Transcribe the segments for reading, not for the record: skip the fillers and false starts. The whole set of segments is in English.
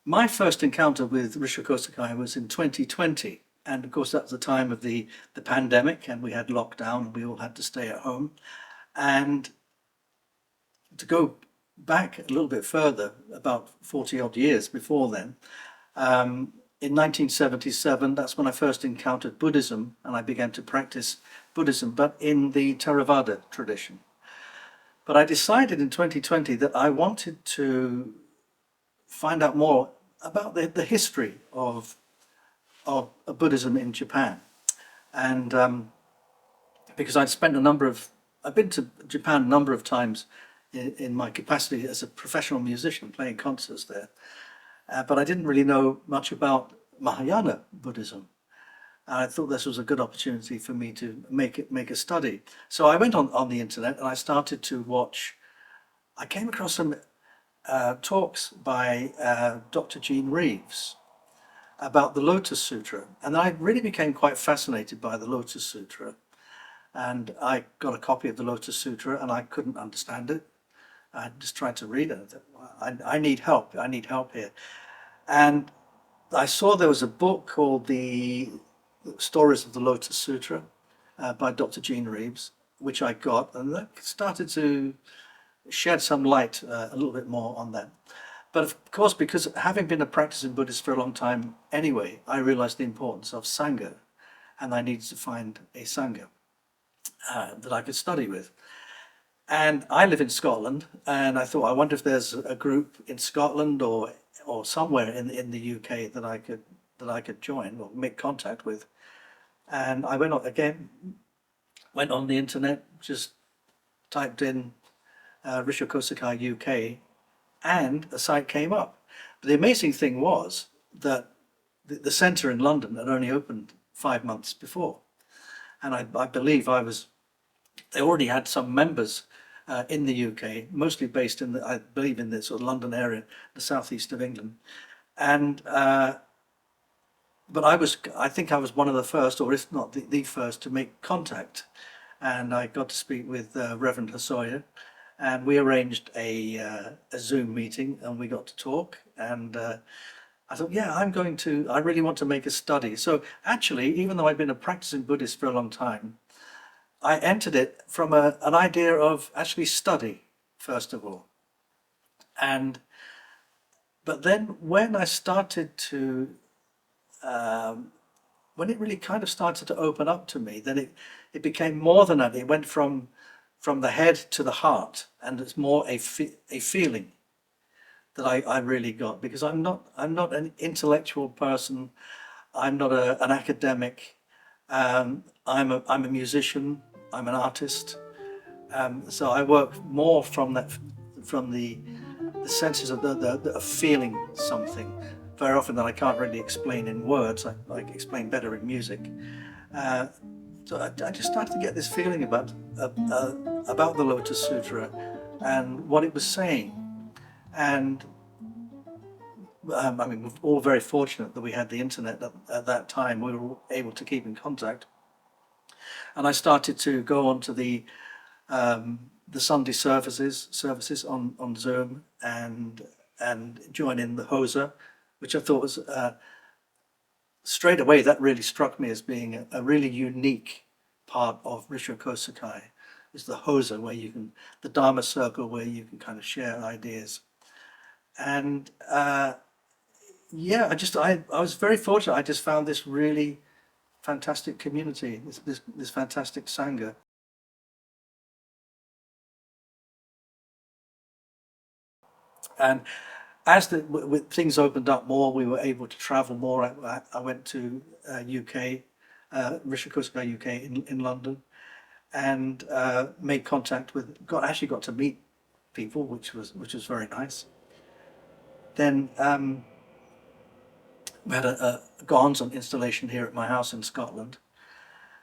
my first encounter with Rissho Kosei-kai was in 2020. And of course, that was the time of the pandemic, and we had lockdown, and we all had to stay at home. And to go back a little bit further, about 40 odd years before then, in 1977, that's when I first encountered Buddhism, and I began to practice Buddhism, but in the Theravada tradition. But I decided in 2020 that I wanted to find out more about the history of Buddhism in Japan. And because I've been to Japan a number of times in my capacity as a professional musician playing concerts there, but I didn't really know much about Mahayana Buddhism. And I thought this was a good opportunity for me to make a study. So I went on the internet and I started to watch. I came across some talks by Dr. Jean Reeves about the Lotus Sutra, and I really became quite fascinated by the Lotus Sutra. And I got a copy of the Lotus Sutra and I couldn't understand it. I just tried to read it. I need help. I need help here. And I saw there was a book called The Stories of the Lotus Sutra by Dr. Jean Reeves, which I got, and that started to shed some light a little bit more on that. But of course, because having been a practicing Buddhist for a long time anyway, I realized the importance of Sangha, and I needed to find a Sangha that I could study with. And I live in Scotland, and I thought, I wonder if there's a group in Scotland or somewhere in the UK that I could join or make contact with. And I went on the internet, just typed in Rissho Kosei-kai UK, and a site came up. But the amazing thing was that the centre in London had only opened 5 months before. And I believe they already had some members in the UK, mostly based I believe in the sort of London area, the southeast of England. And but I think I was one of the first, or if not the first, to make contact. And I got to speak with Reverend Hosoya, and we arranged a Zoom meeting, and we got to talk. And I thought, yeah, I really want to make a study. So actually, even though I'd been a practicing Buddhist for a long time, I entered it from an idea of actually study, first of all. But then when I started to, when it really kind of started to open up to me, then it became more than that. It went from the head to the heart, and it's more a feeling that I really got, because I'm not an intellectual person. I'm not an academic. I'm a musician. I'm an artist. So I work more from the senses of feeling something. Very often that I can't really explain in words. I explain better in music. So I just started to get this feeling about the Lotus Sutra and what it was saying. And I mean, we're all very fortunate that we had the internet at that time. We were able to keep in contact. And I started to go on to the Sunday services on Zoom and join in the Hosa, which I thought was straight away, that really struck me as being a really unique part of Rissho Kosei-kai, is the Hosa, the Dharma circle, where you can kind of share ideas. And yeah, I was very fortunate. I just found this really fantastic community, this fantastic Sangha. And as things opened up more, we were able to travel more. I went to UK, Rissho Kosei-kai UK in London, and made contact with, actually got to meet people, which was very nice. Then we had a Gonzon installation here at my house in Scotland.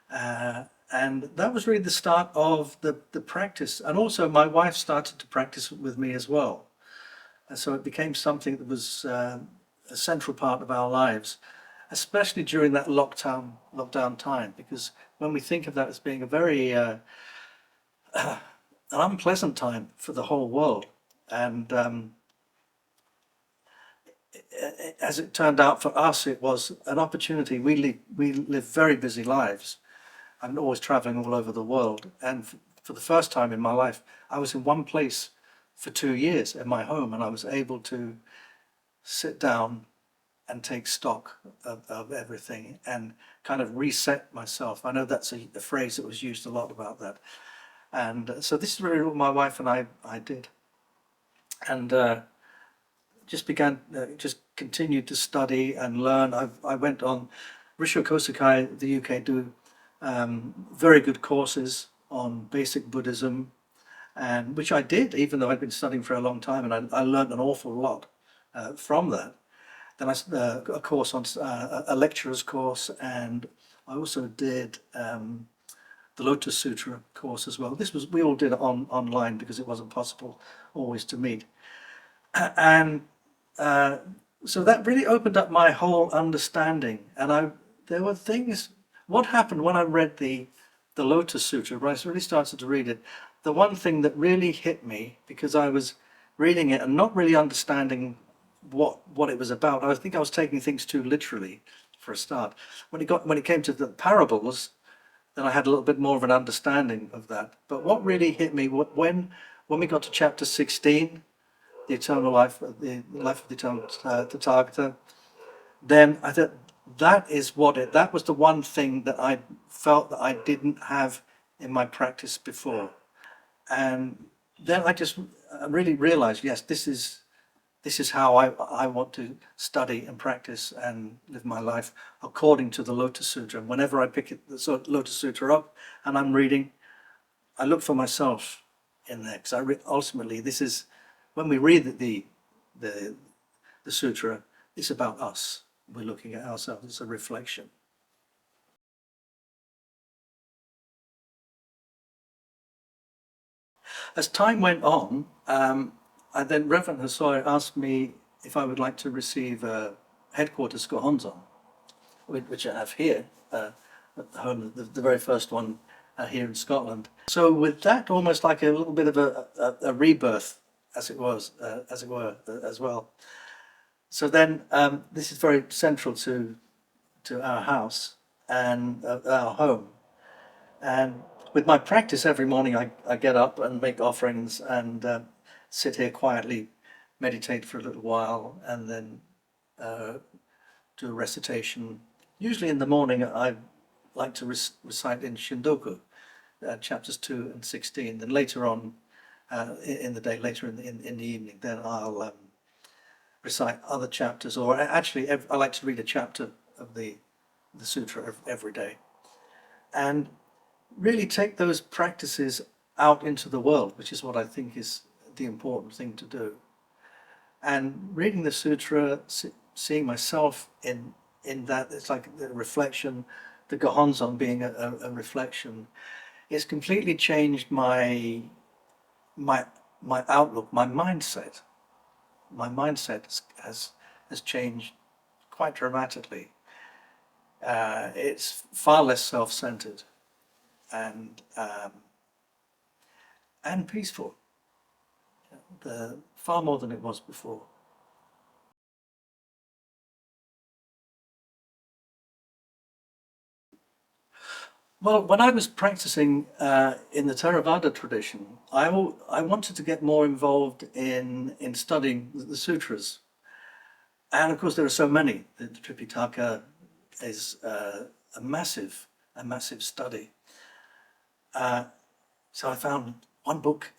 And that was really the start of the practice. And also my wife started to practice with me as well. And so it became something that was a central part of our lives, especially during that lockdown time, because when we think of that as being a very an unpleasant time for the whole world. And as it turned out for us, it was an opportunity. We live very busy lives. I'm always traveling all over the world. And for the first time in my life, I was in one place for 2 years in my home, and I was able to sit down and take stock of everything and kind of reset myself. I know that's a phrase that was used a lot about that. And so this is really what my wife and I did. And just continued to study and learn. I went on Rissho Kosei-kai, the UK do very good courses on basic Buddhism, and which I did, even though I'd been studying for a long time, and I learned an awful lot from that. Then a course on a lecturer's course, and I also did the Lotus Sutra course as well. We all did it online because it wasn't possible always to meet, and so that really opened up my whole understanding. And there were things. What happened when I read the Lotus Sutra? When I really started to read it, the one thing that really hit me, because I was reading it and not really understanding what it was about. I think I was taking things too literally for a start. When it came to the parables, then I had a little bit more of an understanding of that. But what really hit me when we got to chapter 16, the eternal life, the life of the eternal Tathagata, then I thought that was the one thing that I felt that I didn't have in my practice before. And then I really realized, yes, this is how I want to study and practice and live my life according to the Lotus Sutra. And whenever I pick the Lotus Sutra up and I'm reading, I look for myself in there, because ultimately this is, when we read the sutra, it's about us. We're looking at ourselves. It's a reflection. As time went on, Reverend Hosoi asked me if I would like to receive a headquarters Gohonzon, which I have here at home, the very first one here in Scotland. So with that, almost like a little bit of a rebirth, as it were, as well. So then this is very central to our house and our home. And with my practice every morning, I get up and make offerings and sit here quietly, meditate for a little while, and then do a recitation. Usually in the morning, I like to recite in Shindoku, chapters 2 and 16. Then later on in the day, later in the evening, then I'll recite other chapters, or actually I like to read a chapter of the sutra every day, and really take those practices out into the world, which is what I think is the important thing to do. And reading the sutra, seeing myself in that, it's like the reflection, the Gohonzon being a reflection, it's completely changed my outlook, my mindset. My mindset has changed quite dramatically. It's far less self-centered and peaceful, far more than it was before. Well, when I was practicing in the Theravada tradition, I wanted to get more involved in studying the sutras. And of course, there are so many. The Tripitaka is a massive study. So I found one book.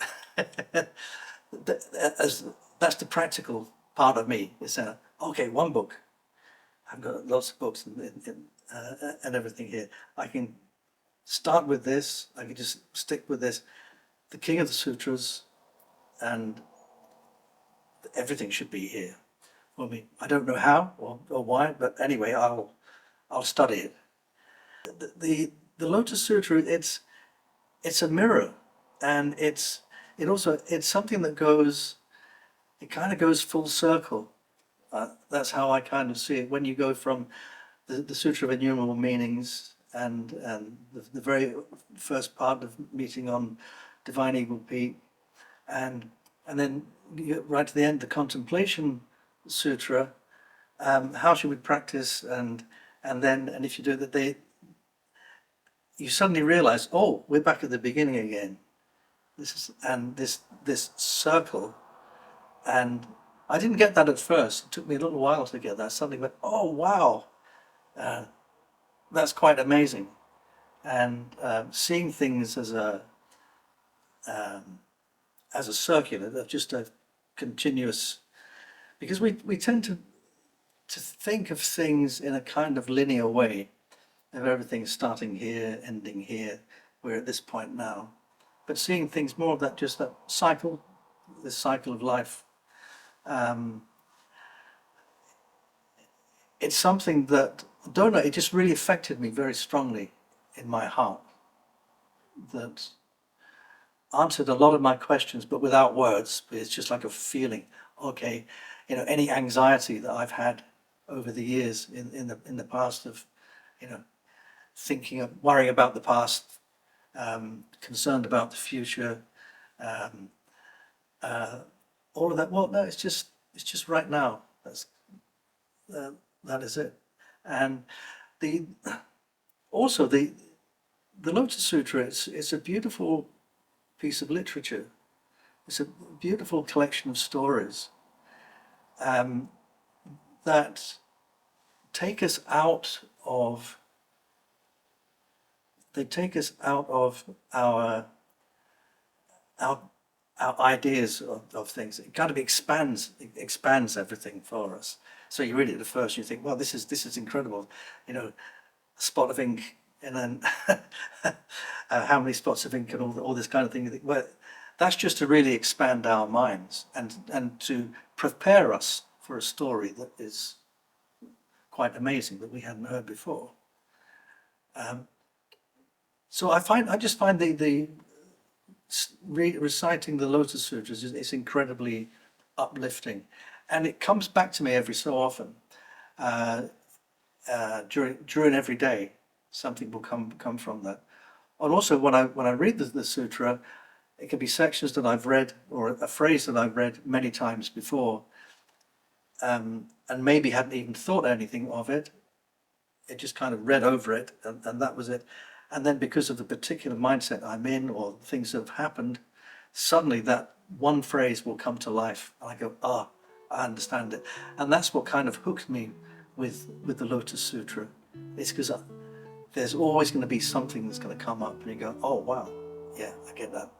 That's the practical part of me. It's okay, one book. I've got lots of books and everything here. I can start with this. I can just stick with this. The King of the Sutras, and everything should be here. Well, I don't know how or why, but anyway, I'll study it. The Lotus Sutra, it's a mirror, and it's something that kind of goes full circle. That's how I kind of see it. When you go from the Sutra of Innumerable Meanings and the very first part of meeting on Divine Eagle Peak, and then you get right to the end, the Contemplation Sutra, how should we practice, and if you do that, you suddenly realize, oh, we're back at the beginning again. This circle, and I didn't get that at first. It took me a little while to get that. I suddenly went, oh wow, that's quite amazing. And seeing things as a circular, just a continuous, because we tend to think of things in a kind of linear way, of everything starting here, ending here, we're at this point now. But seeing things more of that, just that cycle, this cycle of life, it's something that, I don't know, it just really affected me very strongly in my heart, that answered a lot of my questions, but without words. But it's just like a feeling. Okay, any anxiety that I've had over the years in the past of, thinking of worrying about the past, concerned about the future, all of that. Well, no, it's just right now. That is it. And also the Lotus Sutra, it's a beautiful piece of literature. It's a beautiful collection of stories that take us out of our ideas of things. It kind of expands everything for us. So you read it at first, you think, well, this is incredible, a spot of ink, and then how many spots of ink and all this kind of thing. You think, well, that's just to really expand our minds and to prepare us for a story that is quite amazing, that we hadn't heard before. So I just find the reciting the Lotus Sutras is incredibly uplifting, and it comes back to me every so often. During every day, something will come from that. And also when I read the sutra, it can be sections that I've read or a phrase that I've read many times before, and maybe hadn't even thought anything of it. It just kind of read over it, and that was it. And then because of the particular mindset I'm in or things that have happened, suddenly that one phrase will come to life, and I go, I understand it. And that's what kind of hooked me with the Lotus Sutra. It's because there's always going to be something that's going to come up, and you go, oh wow, yeah, I get that.